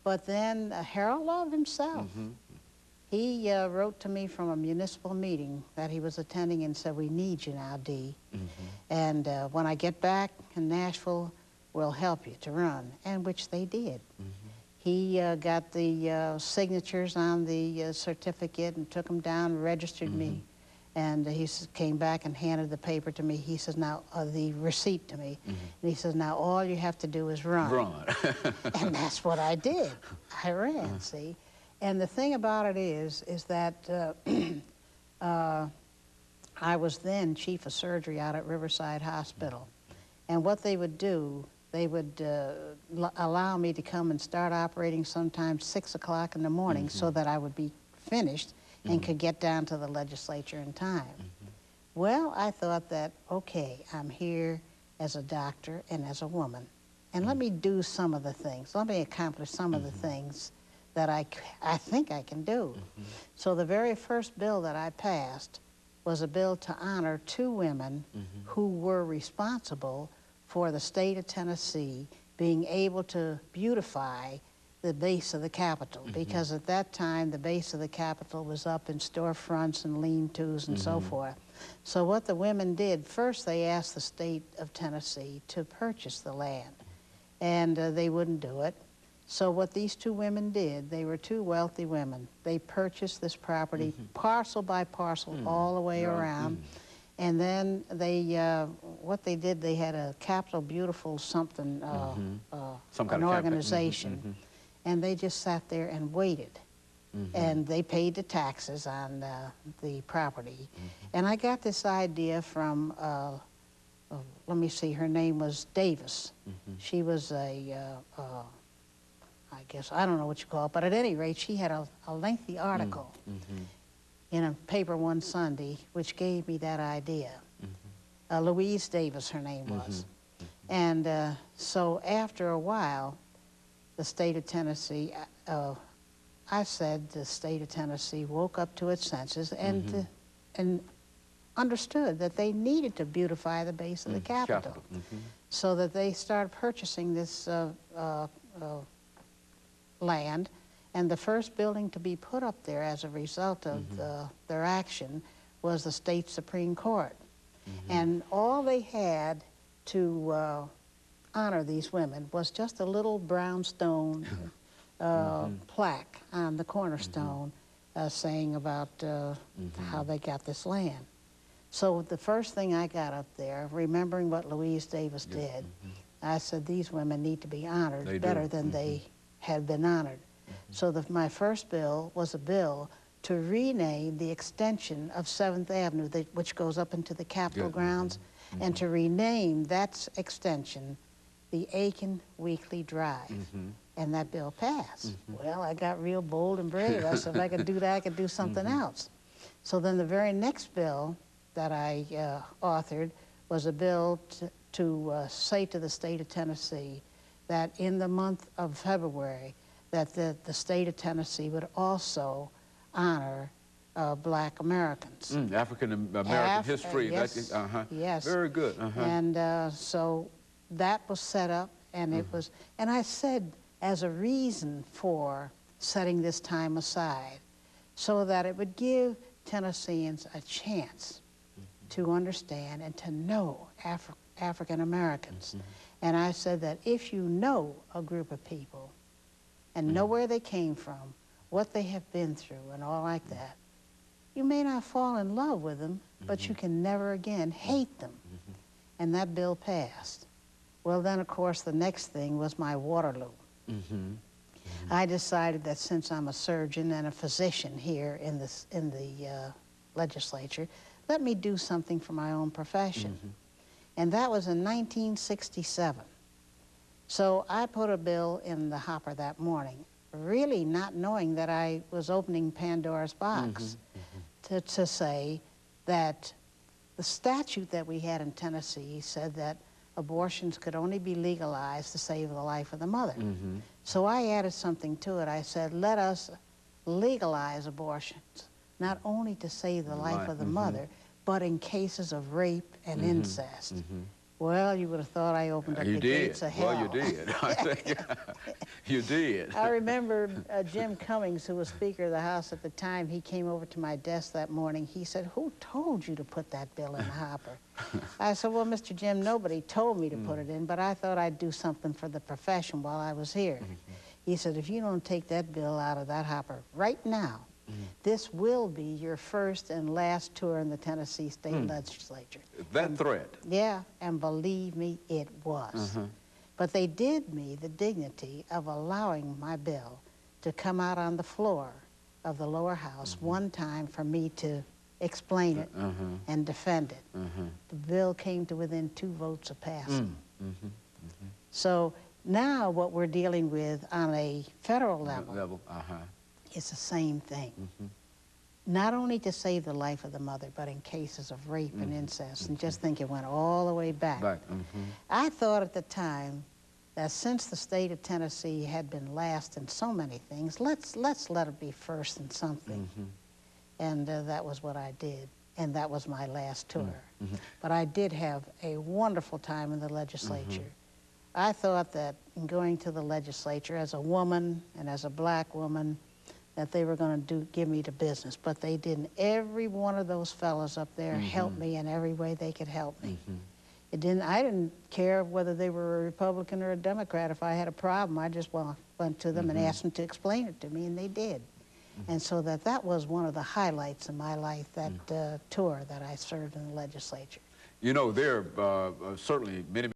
But then Harold Love himself, he wrote to me from a municipal meeting that he was attending and said, "We need you now, Dee. And when I get back in Nashville, we'll help you to run," and which they did. He got the signatures on the certificate and took them down and registered me. And he came back and handed the paper to me. He says, now, the receipt to me. And he says, now all you have to do is run. Run. And that's what I did. I ran, see. And the thing about it is that I was then chief of surgery out at Riverside Hospital. And what they would do, they would allow me to come and start operating sometimes 6 o'clock in the morning so that I would be finished and could get down to the legislature in time. Well, I thought that, okay, I'm here as a doctor and as a woman, and let me do some of the things. Let me accomplish some of the things that I think I can do. So the very first bill that I passed was a bill to honor 2 women who were responsible for the state of Tennessee being able to beautify the base of the Capitol, because at that time the base of the Capitol was up in storefronts and lean-tos and so forth. So what the women did, first they asked the state of Tennessee to purchase the land, and they wouldn't do it. So what these 2 women did, they were 2 wealthy women. They purchased this property parcel by parcel all the way around. And then they, what they did, they had a Capitol Beautiful something, an organization. And they just sat there and waited. And they paid the taxes on the property. And I got this idea from, let me see, her name was Davis. She was a, I guess, I don't know what you call it, but at any rate, she had a lengthy article in a paper one Sunday, which gave me that idea. Louise Davis, her name was. And so after a while, the state of Tennessee, I said the state of Tennessee woke up to its senses and understood that they needed to beautify the base of the Capitol. So that they started purchasing this land, and the first building to be put up there as a result of their action was the state Supreme Court. And all they had to honor these women was just a little brownstone plaque on the cornerstone saying about how they got this land. So the first thing I got up there, remembering what Louise Davis did, I said these women need to be honored better than they had been honored. So my first bill was a bill to rename the extension of 7th Avenue, which goes up into the Capitol grounds, and to rename that extension the Aiken Weekly Drive. And that bill passed. Well, I got real bold and brave. I said, if I could do that, I could do something else. So then the very next bill that I authored was a bill to say to the state of Tennessee that in the month of February, that the state of Tennessee would also honor Black Americans. African-American history. Yes, yes. Very good. And so that was set up, and it was, and I said as a reason for setting this time aside, so that it would give Tennesseans a chance to understand and to know African Americans. And I said that if you know a group of people and know where they came from, what they have been through and all like that, you may not fall in love with them, but you can never again hate them. And that bill passed. Well, then, of course, the next thing was my Waterloo. I decided that since I'm a surgeon and a physician here in the legislature, let me do something for my own profession. And that was in 1967. So I put a bill in the hopper that morning, really not knowing that I was opening Pandora's box to say that the statute that we had in Tennessee said that abortions could only be legalized to save the life of the mother. So I added something to it. I said, let us legalize abortions, not only to save the life of the mother, but in cases of rape and incest. Well, you would have thought I opened up the gates of hell. Well, you did. I think you did. I remember Jim Cummings, who was Speaker of the House at the time, he came over to my desk that morning. He said, "Who told you to put that bill in the hopper?" I said, "Well, Mr. Jim, nobody told me to put it in, but I thought I'd do something for the profession while I was here." He said, "If you don't take that bill out of that hopper right now, this will be your first and last tour in the Tennessee State Legislature." That threat? Yeah, and believe me, it was. But they did me the dignity of allowing my bill to come out on the floor of the lower house one time for me to explain it and defend it. The bill came to within 2 votes of passing. So now what we're dealing with on a federal level it's the same thing. Not only to save the life of the mother, but in cases of rape and incest. And just think it went all the way back. I thought at the time that since the state of Tennessee had been last in so many things, let's let it be first in something. And that was what I did. And that was my last tour. But I did have a wonderful time in the legislature. I thought that in going to the legislature as a woman and as a black woman, that they were going to give me the business, but they didn't. Every one of those fellows up there helped me in every way they could help me. I didn't care whether they were a Republican or a Democrat. If I had a problem, I just went to them and asked them to explain it to me, and they did. And so that was one of the highlights in my life, that tour that I served in the legislature. You know, there are certainly many